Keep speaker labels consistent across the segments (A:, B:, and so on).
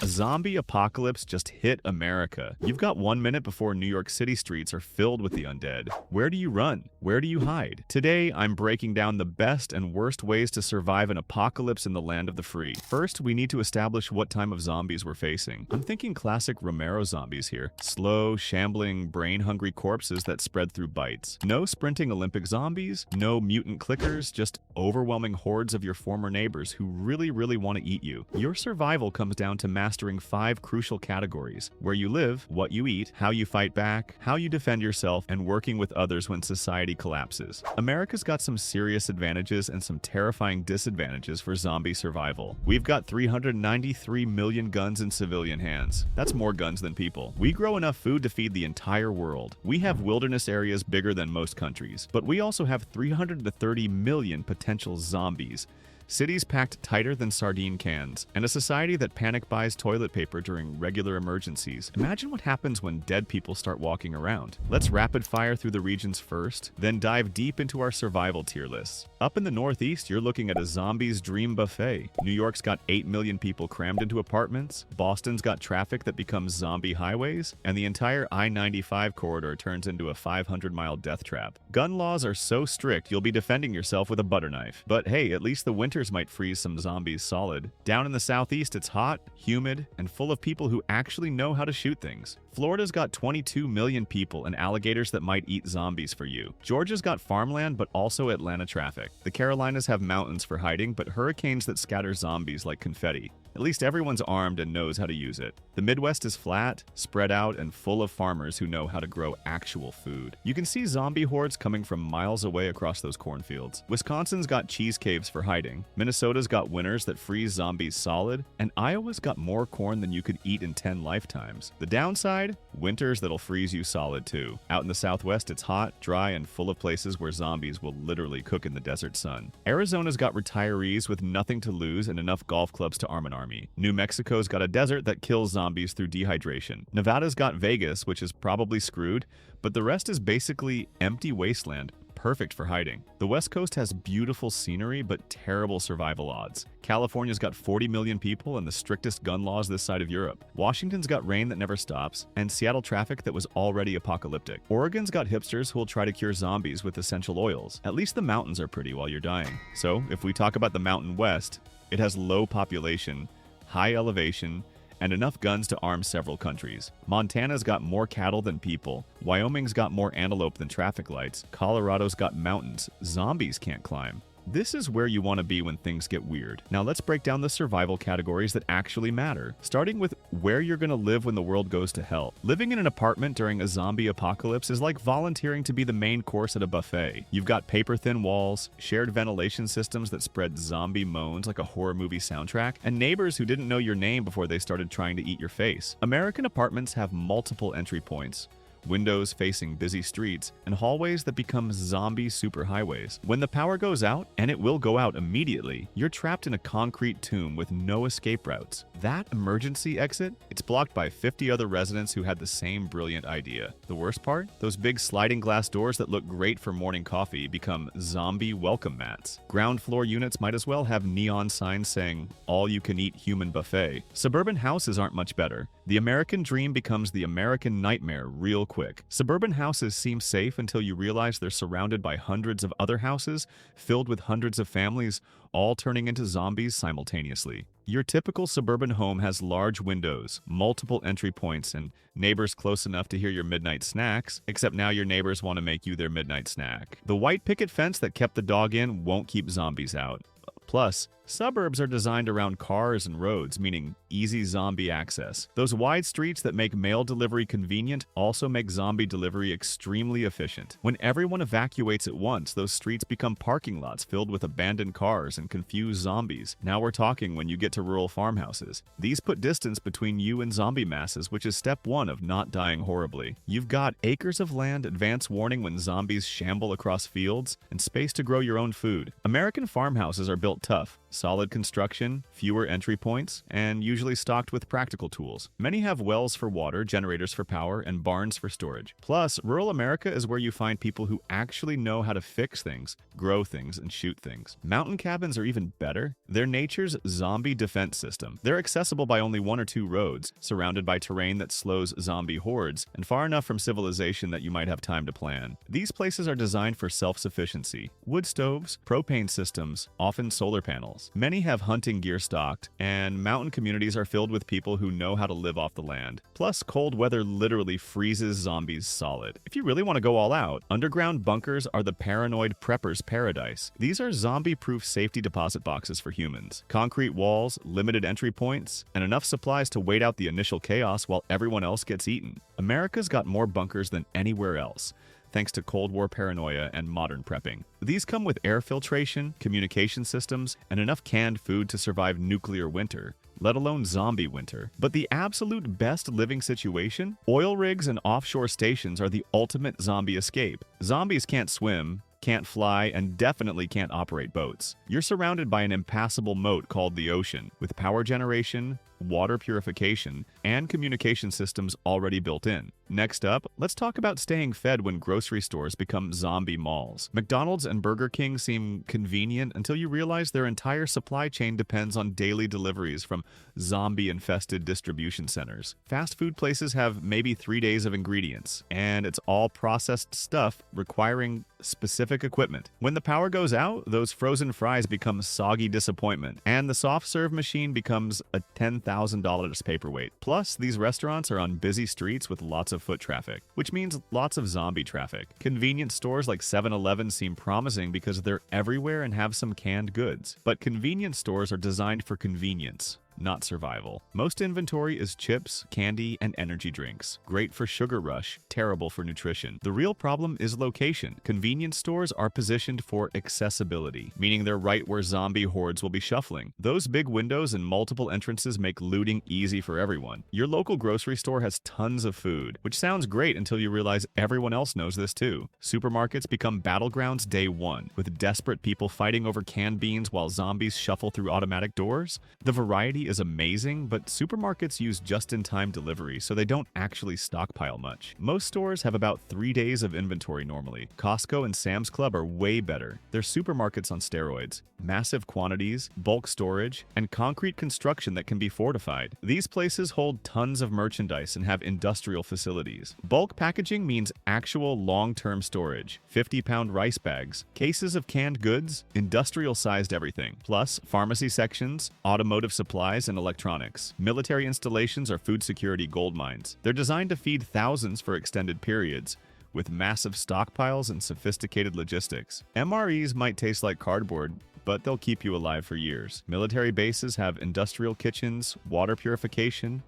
A: A zombie apocalypse just hit America. You've got 1 minute before New York City streets are filled with the undead. Where do you run? Where do you hide? Today, I'm breaking down the best and worst ways to survive an apocalypse in the land of the free. First, we need to establish what time of zombies we're facing. I'm thinking classic Romero zombies here. Slow, shambling, brain-hungry corpses that spread through bites. No sprinting Olympic zombies, no mutant clickers, just overwhelming hordes of your former neighbors who really want to eat you. Your survival comes down to mastering 5 crucial categories: where you live, what you eat, how you fight back, how you defend yourself, and working with others when society collapses. America's got some serious advantages and some terrifying disadvantages for zombie survival. We've got 393 million guns in civilian hands. That's more guns than people. We grow enough food to feed the entire world. We have wilderness areas bigger than most countries, but we also have 330 million potential zombies. Cities packed tighter than sardine cans, and a society that panic buys toilet paper during regular emergencies. Imagine what happens when dead people start walking around. Let's rapid fire through the regions first, then dive deep into our survival tier lists. Up in the Northeast, you're looking at a zombie's dream buffet. New York's got 8 million people crammed into apartments, Boston's got traffic that becomes zombie highways, and the entire I-95 corridor turns into a 500-mile death trap. Gun laws are so strict you'll be defending yourself with a butter knife. But hey, at least the winter might freeze some zombies solid. Down in the southeast, it's hot, humid, and full of people who actually know how to shoot things. Florida's got 22 million people and alligators that might eat zombies for you. Georgia's got farmland, but also Atlanta traffic. The Carolinas have mountains for hiding, but hurricanes that scatter zombies like confetti. At least everyone's armed and knows how to use it. The Midwest is flat, spread out, and full of farmers who know how to grow actual food. You can see zombie hordes coming from miles away across those cornfields. Wisconsin's got cheese caves for hiding. Minnesota's got winters that freeze zombies solid, and Iowa's got more corn than you could eat in 10 lifetimes. The downside? Winters that'll freeze you solid too. Out in the Southwest, it's hot, dry, and full of places where zombies will literally cook in the desert sun. Arizona's got retirees with nothing to lose and enough golf clubs to arm an army. New Mexico's got a desert that kills zombies through dehydration. Nevada's got Vegas, which is probably screwed, but the rest is basically empty wasteland, perfect for hiding. The West Coast has beautiful scenery, but terrible survival odds. California's got 40 million people and the strictest gun laws this side of Europe. Washington's got rain that never stops, and Seattle traffic that was already apocalyptic. Oregon's got hipsters who will try to cure zombies with essential oils. At least the mountains are pretty while you're dying. So, if we talk about the Mountain West, it has low population, high elevation, and enough guns to arm several countries. Montana's got more cattle than people. Wyoming's got more antelope than traffic lights. Colorado's got mountains zombies can't climb. This is where you want to be when things get weird. Now let's break down the survival categories that actually matter, starting with where you're going to live when the world goes to hell. Living in an apartment during a zombie apocalypse is like volunteering to be the main course at a buffet. You've got paper-thin walls, shared ventilation systems that spread zombie moans like a horror movie soundtrack, and neighbors who didn't know your name before they started trying to eat your face. American apartments have multiple entry points, windows facing busy streets, and hallways that become zombie superhighways. When the power goes out, and it will go out immediately, you're trapped in a concrete tomb with no escape routes. That emergency exit? It's blocked by 50 other residents who had the same brilliant idea. The worst part? Those big sliding glass doors that look great for morning coffee become zombie welcome mats. Ground floor units might as well have neon signs saying, "All you can eat human buffet." Suburban houses aren't much better. The American dream becomes the American nightmare real quick. Suburban houses seem safe until you realize they're surrounded by hundreds of other houses filled with hundreds of families, all turning into zombies simultaneously. Your typical suburban home has large windows, multiple entry points, and neighbors close enough to hear your midnight snacks, except now your neighbors want to make you their midnight snack. The white picket fence that kept the dog in won't keep zombies out. Plus, suburbs are designed around cars and roads, meaning easy zombie access. Those wide streets that make mail delivery convenient also make zombie delivery extremely efficient. When everyone evacuates at once, those streets become parking lots filled with abandoned cars and confused zombies. Now we're talking when you get to rural farmhouses. These put distance between you and zombie masses, which is step 1 of not dying horribly. You've got acres of land, advance warning when zombies shamble across fields, and space to grow your own food. American farmhouses are built tough. Solid construction, fewer entry points, and usually stocked with practical tools. Many have wells for water, generators for power, and barns for storage. Plus, rural America is where you find people who actually know how to fix things, grow things, and shoot things. Mountain cabins are even better. They're nature's zombie defense system. They're accessible by only one or two roads, surrounded by terrain that slows zombie hordes, and far enough from civilization that you might have time to plan. These places are designed for self-sufficiency. Wood stoves, propane systems, often solar panels. Many have hunting gear stocked, and mountain communities are filled with people who know how to live off the land. Plus, cold weather literally freezes zombies solid. If you really want to go all out, underground bunkers are the paranoid prepper's paradise. These are zombie-proof safety deposit boxes for humans. Concrete walls, limited entry points, and enough supplies to wait out the initial chaos while everyone else gets eaten. America's got more bunkers than anywhere else, thanks to Cold War paranoia and modern prepping. These come with air filtration, communication systems, and enough canned food to survive nuclear winter, let alone zombie winter. But the absolute best living situation? Oil rigs and offshore stations are the ultimate zombie escape. Zombies can't swim, can't fly, and definitely can't operate boats. You're surrounded by an impassable moat called the ocean, with power generation, water purification, and communication systems already built in. Next up, let's talk about staying fed when grocery stores become zombie malls. McDonald's and Burger King seem convenient until you realize their entire supply chain depends on daily deliveries from zombie-infested distribution centers. Fast food places have maybe 3 days of ingredients, and it's all processed stuff requiring specific equipment. When the power goes out, those frozen fries become soggy disappointment, and the soft serve machine becomes a $10,000 paperweight. Plus, these restaurants are on busy streets with lots of foot traffic, which means lots of zombie traffic. Convenience stores like 7-Eleven seem promising because they're everywhere and have some canned goods. But convenience stores are designed for convenience, not survival. Most inventory is chips, candy, and energy drinks. Great for sugar rush, terrible for nutrition. The real problem is location. Convenience stores are positioned for accessibility, meaning they're right where zombie hordes will be shuffling. Those big windows and multiple entrances make looting easy for everyone. Your local grocery store has tons of food, which sounds great until you realize everyone else knows this too. Supermarkets become battlegrounds day one, with desperate people fighting over canned beans while zombies shuffle through automatic doors. The variety is amazing, but supermarkets use just-in-time delivery, so they don't actually stockpile much. Most stores have about 3 days of inventory normally. Costco and Sam's Club are way better. They're supermarkets on steroids. Massive quantities, bulk storage, and concrete construction that can be fortified. These places hold tons of merchandise and have industrial facilities. Bulk packaging means actual long-term storage. 50-pound rice bags, cases of canned goods, industrial-sized everything. Plus, pharmacy sections, automotive supplies, and electronics. Military installations are food security gold mines. They're designed to feed thousands for extended periods, with massive stockpiles and sophisticated logistics. MREs might taste like cardboard, but they'll keep you alive for years. Military bases have industrial kitchens, water purification,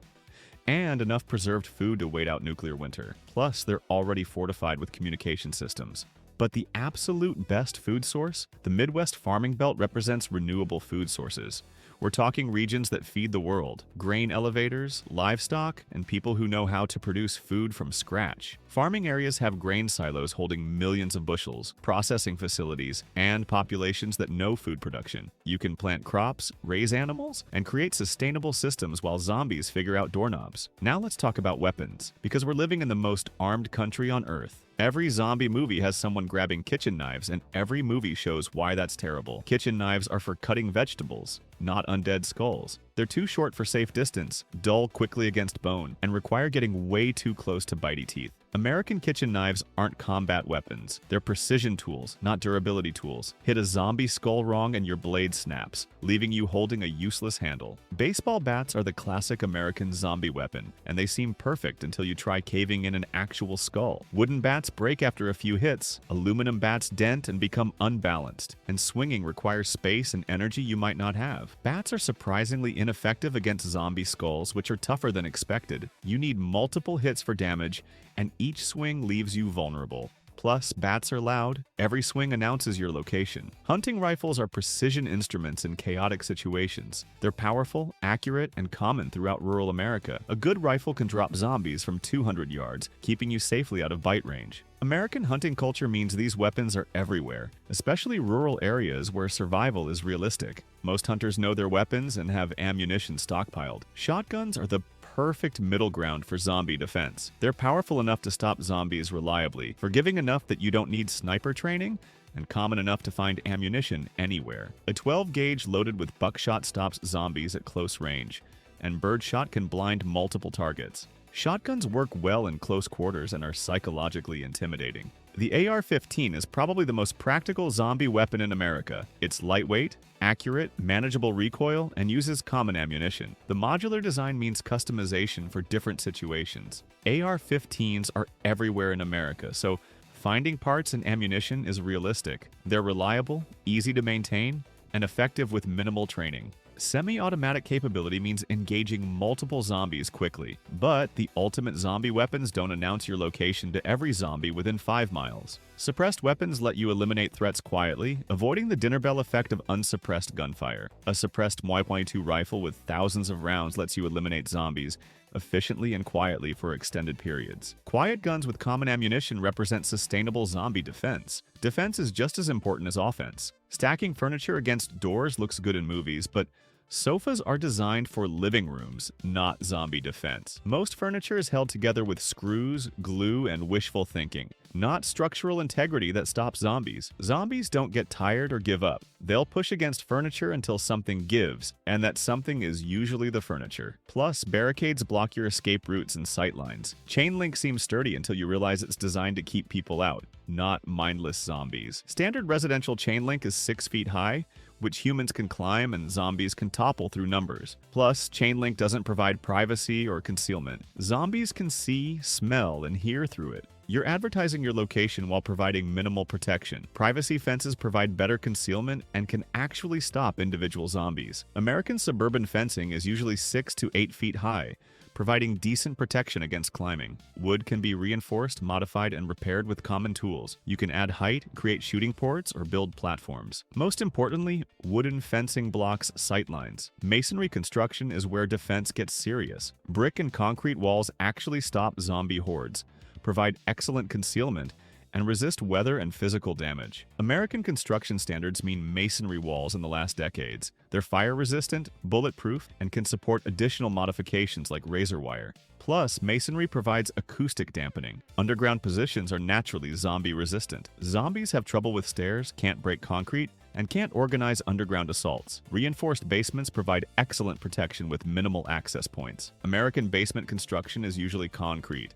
A: and enough preserved food to wait out nuclear winter. Plus, they're already fortified with communication systems. But the absolute best food source? The Midwest Farming Belt represents renewable food sources. We're talking regions that feed the world, grain elevators, livestock, and people who know how to produce food from scratch. Farming areas have grain silos holding millions of bushels, processing facilities, and populations that know food production. You can plant crops, raise animals, and create sustainable systems while zombies figure out doorknobs. Now let's talk about weapons, because we're living in the most armed country on Earth. Every zombie movie has someone grabbing kitchen knives, and every movie shows why that's terrible. Kitchen knives are for cutting vegetables, not undead skulls. They're too short for safe distance, dull quickly against bone, and require getting way too close to bitey teeth. American kitchen knives aren't combat weapons. They're precision tools, not durability tools. Hit a zombie skull wrong and your blade snaps, leaving you holding a useless handle. Baseball bats are the classic American zombie weapon, and they seem perfect until you try caving in an actual skull. Wooden bats break after a few hits, aluminum bats dent and become unbalanced, and swinging requires space and energy you might not have. Bats are surprisingly ineffective against zombie skulls, which are tougher than expected. You need multiple hits for damage, and each swing leaves you vulnerable. Plus, bats are loud. Every swing announces your location. Hunting rifles are precision instruments in chaotic situations. They're powerful, accurate, and common throughout rural America. A good rifle can drop zombies from 200 yards, keeping you safely out of bite range. American hunting culture means these weapons are everywhere, especially rural areas where survival is realistic. Most hunters know their weapons and have ammunition stockpiled. Shotguns are the perfect middle ground for zombie defense. They're powerful enough to stop zombies reliably, forgiving enough that you don't need sniper training, and common enough to find ammunition anywhere. A 12-gauge loaded with buckshot stops zombies at close range, and birdshot can blind multiple targets. Shotguns work well in close quarters and are psychologically intimidating. The AR-15 is probably the most practical zombie weapon in America. It's lightweight, accurate, manageable recoil, and uses common ammunition. The modular design means customization for different situations. AR-15s are everywhere in America, so finding parts and ammunition is realistic. They're reliable, easy to maintain, and effective with minimal training. Semi-automatic capability means engaging multiple zombies quickly, but the ultimate zombie weapons don't announce your location to every zombie within 5 miles. Suppressed weapons let you eliminate threats quietly, avoiding the dinner bell effect of unsuppressed gunfire. A suppressed .22 rifle with thousands of rounds lets you eliminate zombies efficiently and quietly for extended periods. Quiet guns with common ammunition represent sustainable zombie defense. Defense is just as important as offense. Stacking furniture against doors looks good in movies, but sofas are designed for living rooms, not zombie defense. Most furniture is held together with screws, glue, and wishful thinking, not structural integrity that stops zombies. Zombies don't get tired or give up. They'll push against furniture until something gives, and that something is usually the furniture. Plus, barricades block your escape routes and sightlines. Chain link seems sturdy until you realize it's designed to keep people out, not mindless zombies. Standard residential chain link is 6 feet high, which humans can climb and zombies can topple through numbers. Plus, chain link doesn't provide privacy or concealment. Zombies can see, smell, and hear through it. You're advertising your location while providing minimal protection. Privacy fences provide better concealment and can actually stop individual zombies. American suburban fencing is usually 6 to 8 feet high, providing decent protection against climbing. Wood can be reinforced, modified, and repaired with common tools. You can add height, create shooting ports, or build platforms. Most importantly, wooden fencing blocks sightlines. Masonry construction is where defense gets serious. Brick and concrete walls actually stop zombie hordes, provide excellent concealment, and resist weather and physical damage. American construction standards mean masonry walls in the last decades. They're fire-resistant, bulletproof, and can support additional modifications like razor wire. Plus, masonry provides acoustic dampening. Underground positions are naturally zombie-resistant. Zombies have trouble with stairs, can't break concrete, and can't organize underground assaults. Reinforced basements provide excellent protection with minimal access points. American basement construction is usually concrete,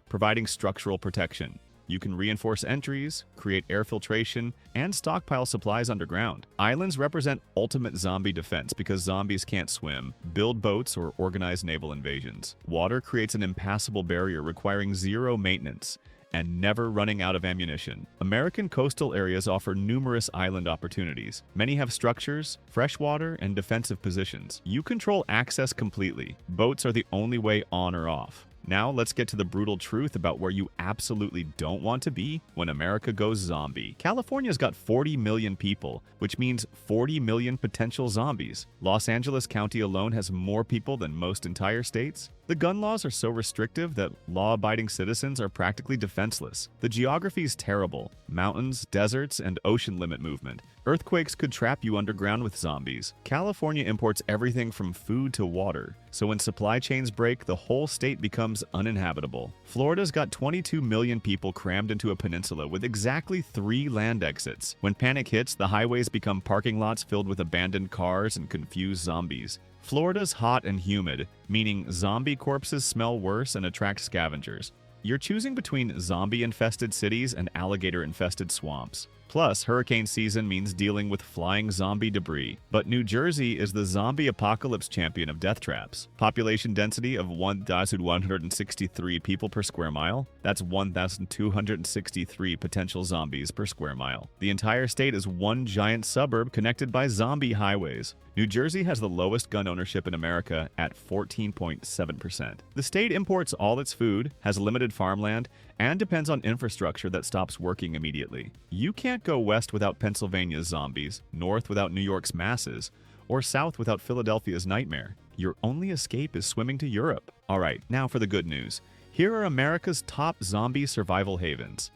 A: providing structural protection. You can reinforce entries, create air filtration, and stockpile supplies underground. Islands represent ultimate zombie defense because zombies can't swim, build boats, or organize naval invasions. Water creates an impassable barrier requiring zero maintenance and never running out of ammunition. American coastal areas offer numerous island opportunities. Many have structures, fresh water, and defensive positions. You control access completely. Boats are the only way on or off. Now let's get to the brutal truth about where you absolutely don't want to be when America goes zombie. California's got 40 million people, which means 40 million potential zombies. Los Angeles County alone has more people than most entire states. The gun laws are so restrictive that law-abiding citizens are practically defenseless. The geography's terrible. Mountains, deserts, and ocean limit movement. Earthquakes could trap you underground with zombies. California imports everything from food to water, so when supply chains break, the whole state becomes uninhabitable. Florida's got 22 million people crammed into a peninsula with exactly 3 land exits. When panic hits, the highways become parking lots filled with abandoned cars and confused zombies. Florida's hot and humid, meaning zombie corpses smell worse and attract scavengers. You're choosing between zombie-infested cities and alligator-infested swamps. Plus, hurricane season means dealing with flying zombie debris. But New Jersey is the zombie apocalypse champion of death traps. Population density of 1,163 people per square mile. That's 1,263 potential zombies per square mile. The entire state is one giant suburb connected by zombie highways. New Jersey has the lowest gun ownership in America at 14.7%. The state imports all its food, has limited farmland, and depends on infrastructure that stops working immediately. You can't go west without Pennsylvania's zombies, north without New York's masses, or south without Philadelphia's nightmare. Your only escape is swimming to Europe. Alright, now for the good news. Here are America's top zombie survival havens.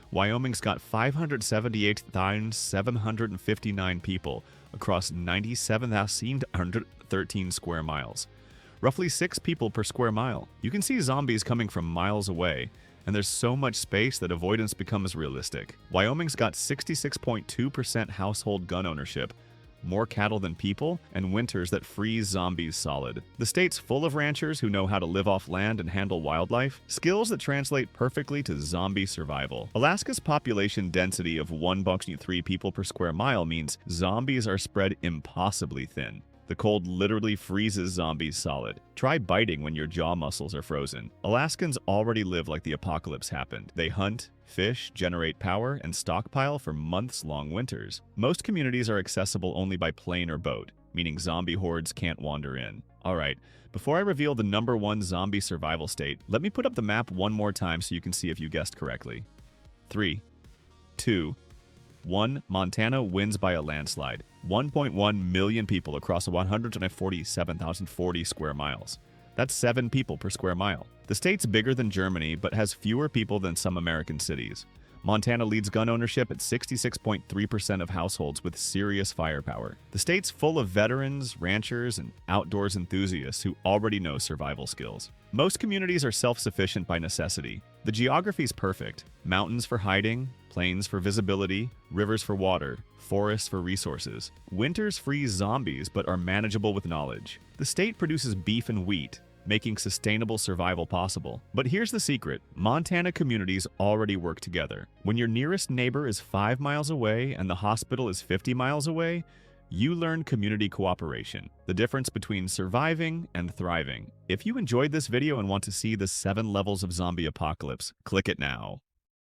A: Wyoming's got 578,759 people across 97,113 square miles. Roughly 6 people per square mile. You can see zombies coming from miles away, and there's so much space that avoidance becomes realistic. Wyoming's got 66.2% household gun ownership, more cattle than people, and winters that freeze zombies solid. The state's full of ranchers who know how to live off land and handle wildlife, skills that translate perfectly to zombie survival. Alaska's population density of 1.3 people per square mile means zombies are spread impossibly thin. The cold literally freezes zombies solid. Try biting when your jaw muscles are frozen. Alaskans already live like the apocalypse happened. They hunt, fish, generate power, and stockpile for months-long winters. Most communities are accessible only by plane or boat, meaning zombie hordes can't wander in. Alright, before I reveal the #1 zombie survival state, let me put up the map one more time so you can see if you guessed correctly. 3, 2, 1. Montana wins by a landslide. 1.1 million people across 147,040 square miles. That's 7 people per square mile. The state's bigger than Germany, but has fewer people than some American cities. Montana leads gun ownership at 66.3% of households with serious firepower. The state's full of veterans, ranchers, and outdoors enthusiasts who already know survival skills. Most communities are self-sufficient by necessity. The geography's perfect. Mountains for hiding, plains for visibility, rivers for water, forests for resources. Winters freeze zombies but are manageable with knowledge. The state produces beef and wheat, making sustainable survival possible. But here's the secret. Montana communities already work together. When your nearest neighbor is 5 miles away and the hospital is 50 miles away, you learn community cooperation, the difference between surviving and thriving. If you enjoyed this video and want to see the 7 levels of zombie apocalypse, click it now.